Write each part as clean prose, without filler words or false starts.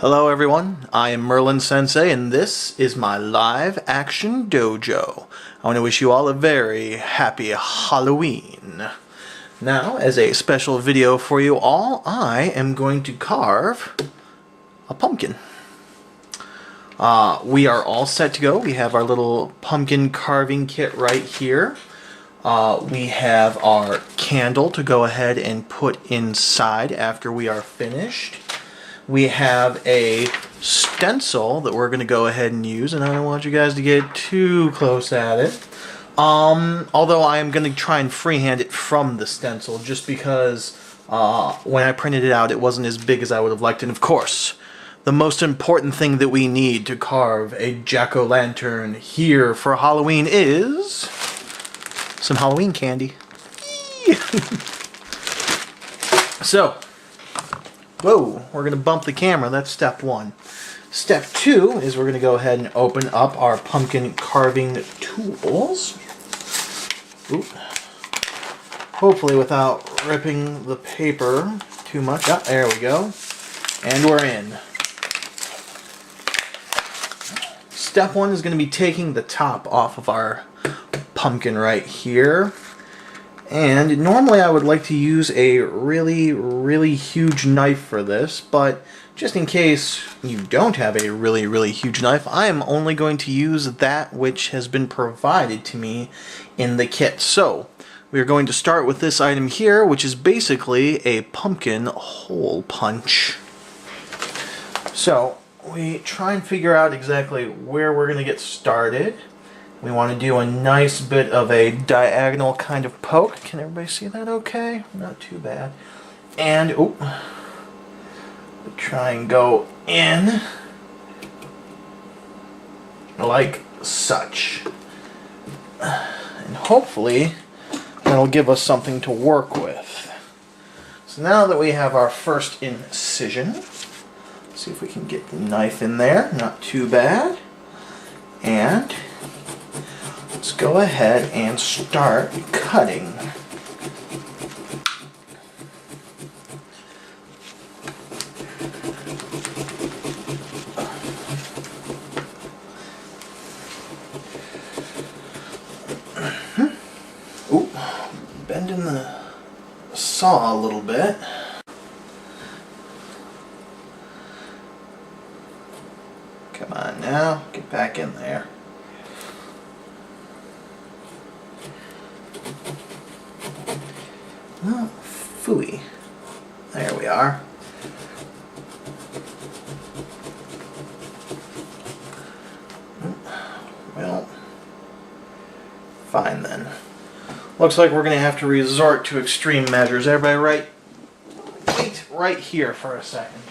Hello everyone, I am Merlin Sensei and this is my live action dojo. I want to wish you all a very happy Halloween. Now, as a special video for you all, I am going to carve a pumpkin. We are all set to go. We have our little pumpkin carving kit right here. We have our candle to go ahead and put inside after we are finished. We have a stencil that we're going to go ahead and use, and I don't want you guys to get too close at it. Although I am going to try and freehand it from the stencil, just because when I printed it out it wasn't as big as I would have liked. And of course, the most important thing that we need to carve a jack-o'-lantern here for Halloween is some Halloween candy. So, whoa, we're going to bump the camera. That's step one. Step two is we're going to go ahead and open up our pumpkin carving tools. Oop. Hopefully without ripping the paper too much. Oh, there we go. And we're in. Step one is going to be taking the top off of our pumpkin right here. And normally I would like to use a really huge knife for this, but just in case you don't have a really huge knife, I am only going to use that which has been provided to me in the kit. So we're going to start with this item here, which is basically a pumpkin hole punch. So we try and figure out exactly where we're going to get started. We want to do a nice bit of a diagonal kind of poke. Can everybody see that okay? Not too bad. And, oh, try and go in like such. And hopefully that'll give us something to work with. So now that we have our first incision, let's see if we can get the knife in there. Not too bad. And let's go ahead and start cutting. Ooh, bending the saw a little bit. Come on now, get back in there. Oh, phooey. There we are. Well, fine then. Looks like we're going to have to resort to extreme measures. Everybody wait right here for a second.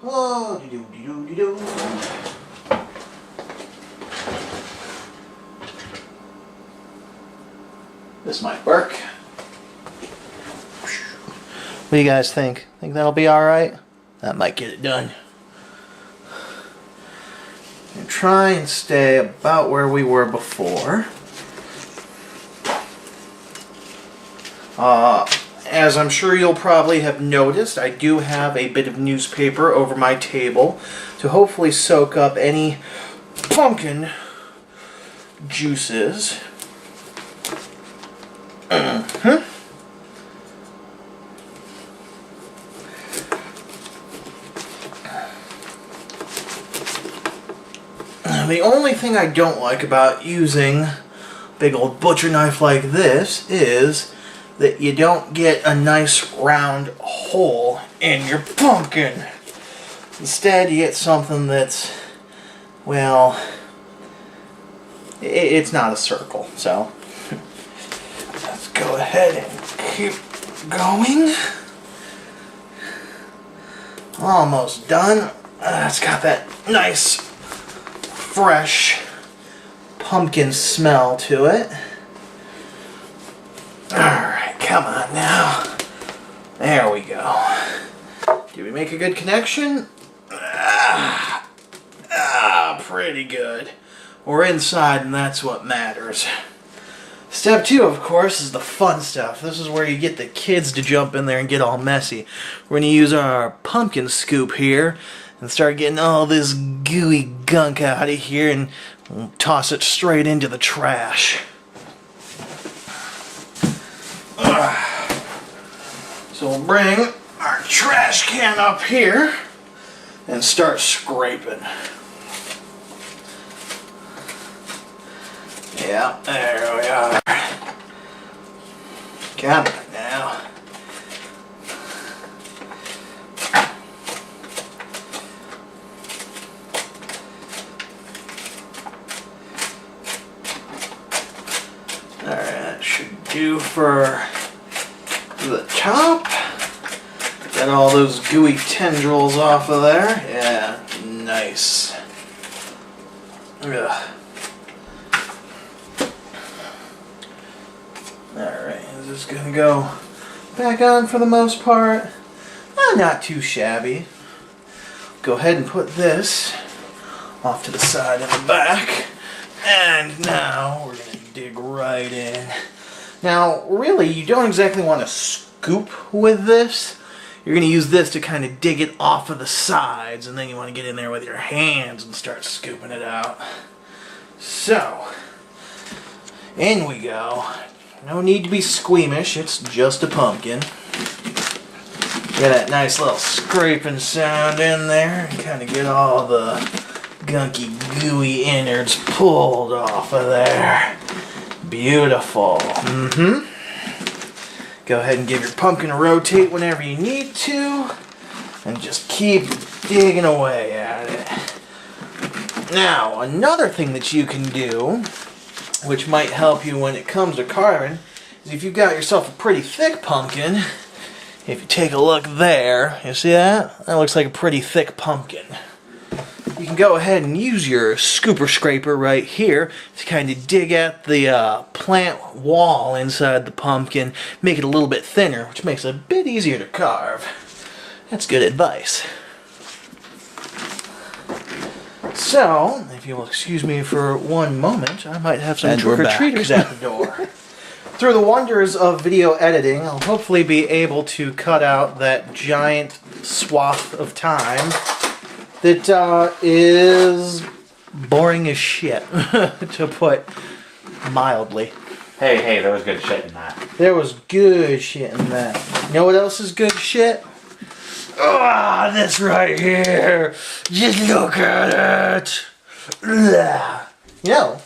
Oh, doo-doo-doo-doo-doo. This might work. What do you guys think? Think that'll be alright? That might get it done. And try and stay about where we were before. As I'm sure you'll probably have noticed, I do have a bit of newspaper over my table to hopefully soak up any pumpkin juices. The only thing I don't like about using a big old butcher knife like this is that you don't get a nice round hole in your pumpkin. Instead, you get something that's, well, it's not a circle. So let's go ahead and keep going. Almost done. It's got that nice, fresh pumpkin smell to it. Alright, come on now. There we go. Did we make a good connection? Pretty good. We're inside and that's what matters. Step 2, of course, is the fun stuff. This is where you get the kids to jump in there and get all messy. We're going to use our pumpkin scoop here and start getting all this gooey gunk out of here and we'll toss it straight into the trash. So we'll bring our trash can up here and start scraping. Yeah, there we are. Got it now. Alright, that should do for the top. Get all those gooey tendrils off of there. Yeah, nice. Ugh. Alright, this is going to go back on for the most part. Not too shabby. Go ahead and put this off to the side and the back. And now we're going to dig right in. Now, really, you don't exactly want to scoop with this. You're going to use this to kind of dig it off of the sides, and then you want to get in there with your hands and start scooping it out. So, in we go. No need to be squeamish, it's just a pumpkin. Get that nice little scraping sound in there and kind of get all the gunky, gooey innards pulled off of there. Beautiful. Go ahead and give your pumpkin a rotate whenever you need to, and just keep digging away at it. Now, another thing that you can do, which might help you when it comes to carving, is if you've got yourself a pretty thick pumpkin, if you take a look there, you see that? That looks like a pretty thick pumpkin. You can go ahead and use your scooper scraper right here to kind of dig at the plant wall inside the pumpkin, make it a little bit thinner, which makes it a bit easier to carve. That's good advice. So, if you'll excuse me for one moment, I might have some trick-or-treaters at the door. Through the wonders of video editing, I'll hopefully be able to cut out that giant swath of time that is boring as shit, to put mildly. Hey, there was good shit in that. There was good shit in that. You know what else is good shit? Ah, this right here. Just look at it. Ugh. You know,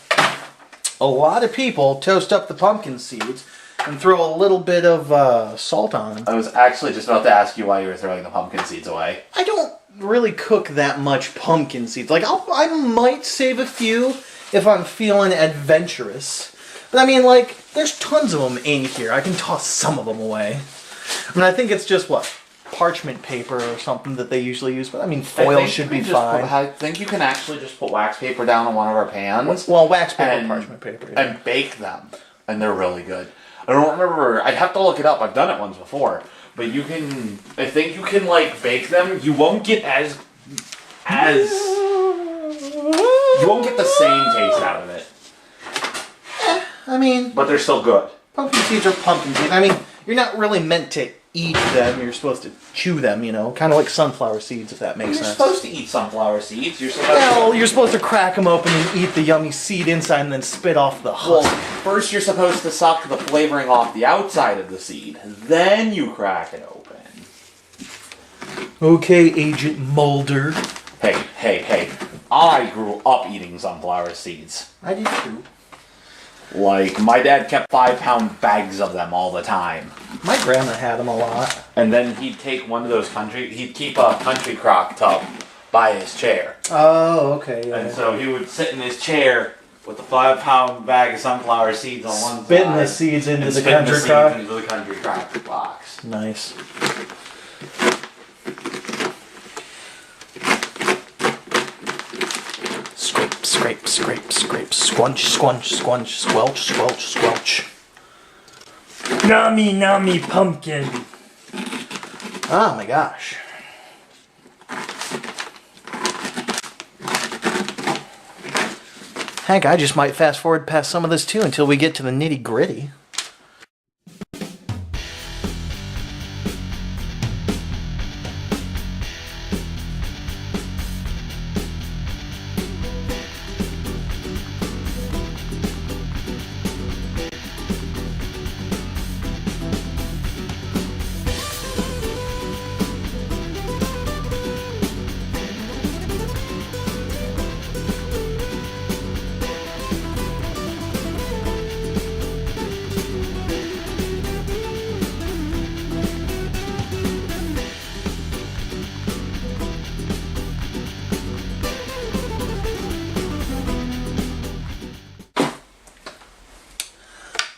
a lot of people toast up the pumpkin seeds and throw a little bit of salt on them. I was actually just about to ask you why you were throwing the pumpkin seeds away. I don't really cook that much pumpkin seeds. Like, I might save a few if I'm feeling adventurous. But I mean, like, there's tons of them in here. I can toss some of them away. I mean, I think it's just, what, parchment paper or something that they usually use. But I mean, foil should be fine. I think you can actually just put wax paper down on one of our pans. Well, wax paper and parchment paper. Yeah. And bake them. And they're really good. I don't remember. I'd have to look it up. I've done it once before. But you can, I think you can, like, bake them. You won't get you won't get the same taste out of it. I mean, but they're still good. Pumpkin seeds are pumpkin seeds. I mean, you're not really meant to eat them. You're supposed to chew them, you know, kind of like sunflower seeds, if that makes sense. You're supposed to eat sunflower seeds. You're supposed to crack them open and eat the yummy seed inside and then spit off the husk. Well, first you're supposed to suck the flavoring off the outside of the seed. Then you crack it open. Okay, Agent Mulder. Hey. I grew up eating sunflower seeds. I did too. Like, my dad kept 5-pound bags of them all the time. My grandma had them a lot. And then he'd take one of those he'd keep a country crock tub by his chair. Oh, okay. Yeah, and so he would sit in his chair with a 5-pound bag of sunflower seeds on one side. Spitting the seeds into the country crock. Into the country crock box. Nice. Scrape, squunch, squelch. Nummy pumpkin. Oh my gosh. Heck, I just might fast forward past some of this too until we get to the nitty gritty.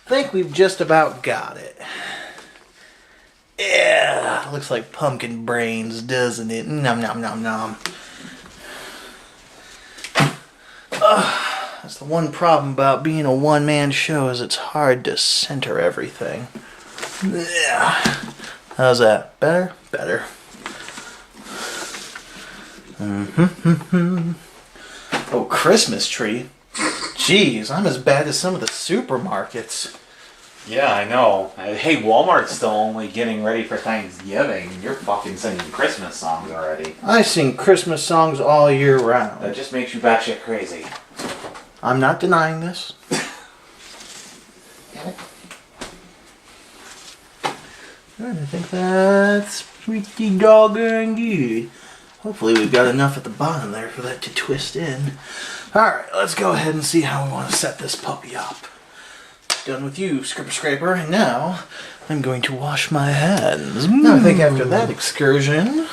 I think we've just about got it. Yeah, looks like pumpkin brains, doesn't it? Nom nom nom nom. That's the one problem about being a one-man show is it's hard to center everything. Yeah. How's that? Better? Better. Oh, Christmas tree. Jeez, I'm as bad as some of the supermarkets. Yeah, I know. Hey, Walmart's still only getting ready for Thanksgiving. You're fucking singing Christmas songs already. I sing Christmas songs all year round. That just makes you batshit crazy. I'm not denying this. I think that's pretty doggone good. Hopefully we've got enough at the bottom there for that to twist in. Alright, let's go ahead and see how we want to set this puppy up. Done with you, Scraper Scraper, and now I'm going to wash my hands. I think after that excursion,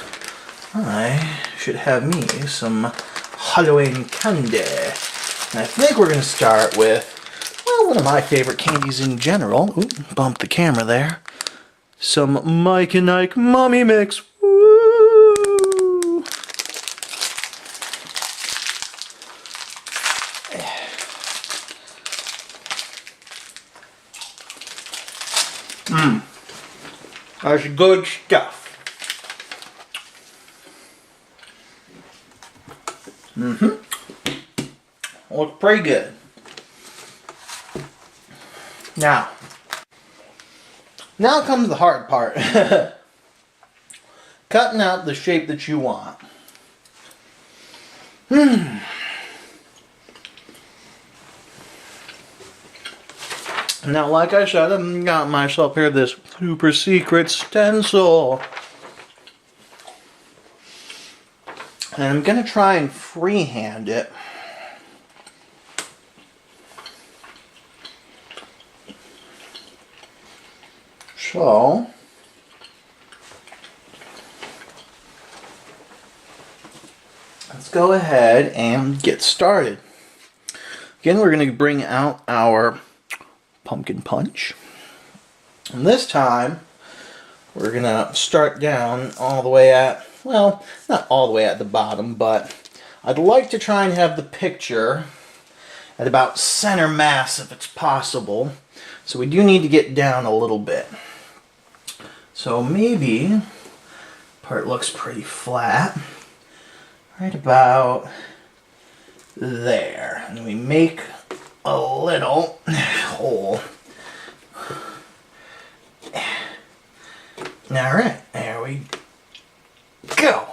I should have me some Halloween candy. And I think we're going to start with, well, one of my favorite candies in general. Ooh, bumped the camera there. Some Mike and Ike Mommy Mix. Woo! That's good stuff. Looks pretty good. Now comes the hard part. Cutting out the shape that you want. Now, like I said, I've got myself here this super secret stencil. And I'm going to try and freehand it. So, let's go ahead and get started. Again, we're going to bring out our pumpkin punch. And this time, we're going to start down all the way at, well, not all the way at the bottom, but I'd like to try and have the picture at about center mass if it's possible. So we do need to get down a little bit. So maybe, part looks pretty flat, right about there. And we make a little hole. Alright, there we go.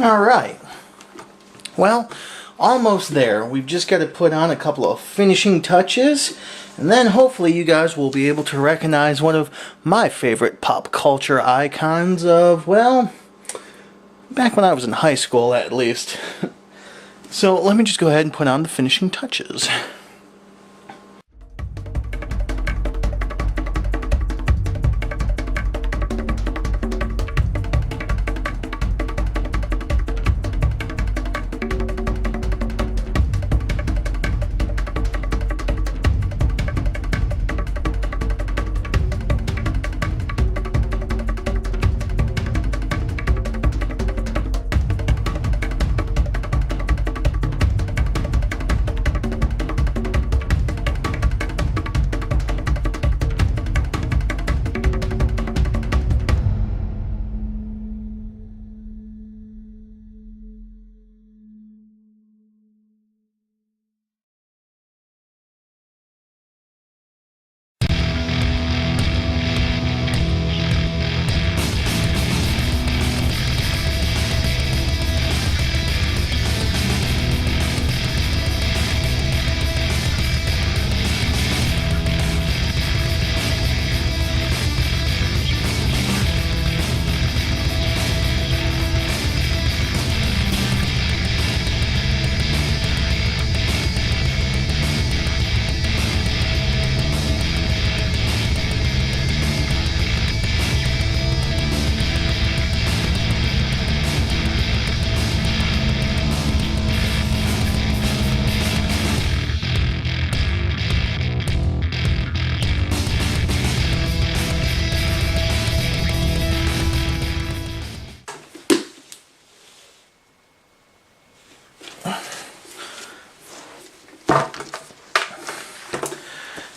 Alright. Well, almost there. We've just got to put on a couple of finishing touches, and then hopefully you guys will be able to recognize one of my favorite pop culture icons of, well, back when I was in high school at least. So let me just go ahead and put on the finishing touches.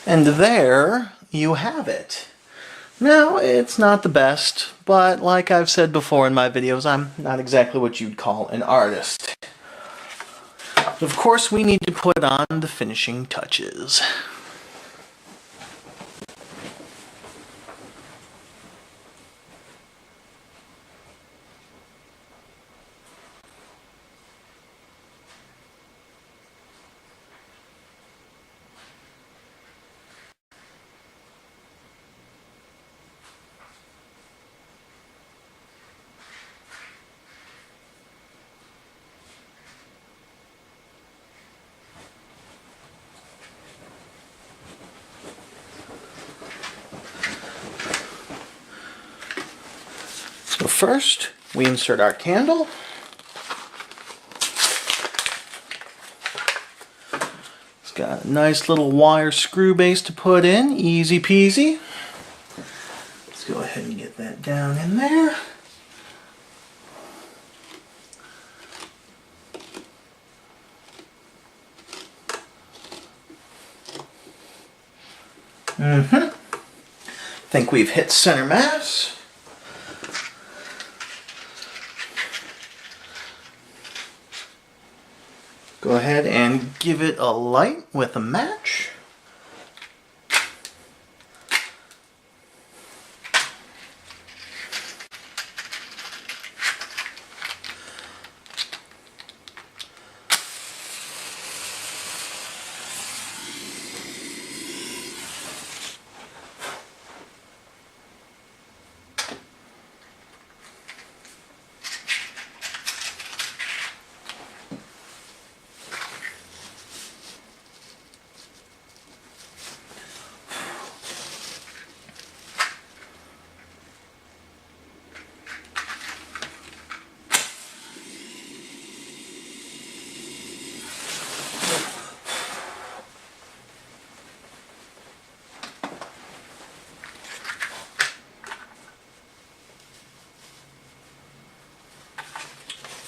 And there you have it. Now, it's not the best, but like I've said before in my videos, I'm not exactly what you'd call an artist. Of course, we need to put on the finishing touches. So first, we insert our candle. It's got a nice little wire screw base to put in, easy peasy. Let's go ahead and get that down in there. Think we've hit center mass. Go ahead and give it a light with a match.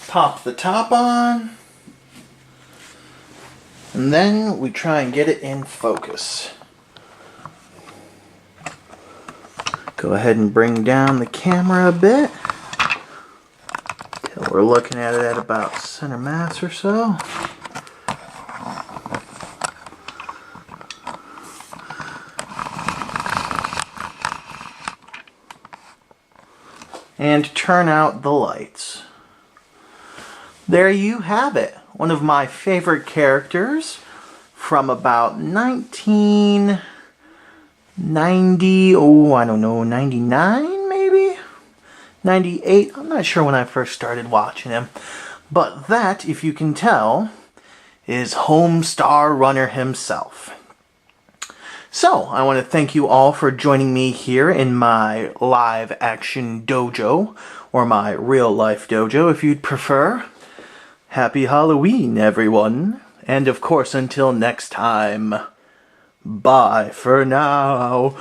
Pop the top on, and then we try and get it in focus. Go ahead and bring down the camera a bit till we're looking at it at about center mass or so. And turn out the lights. there you have it. One of my favorite characters from about 1990, I don't know, 99 maybe? 98, I'm not sure when I first started watching him. But that, if you can tell, is Homestar Runner himself. So, I want to thank you all for joining me here in my live action dojo, or my real life dojo if you'd prefer. Happy Halloween, everyone. And of course, until next time, bye for now.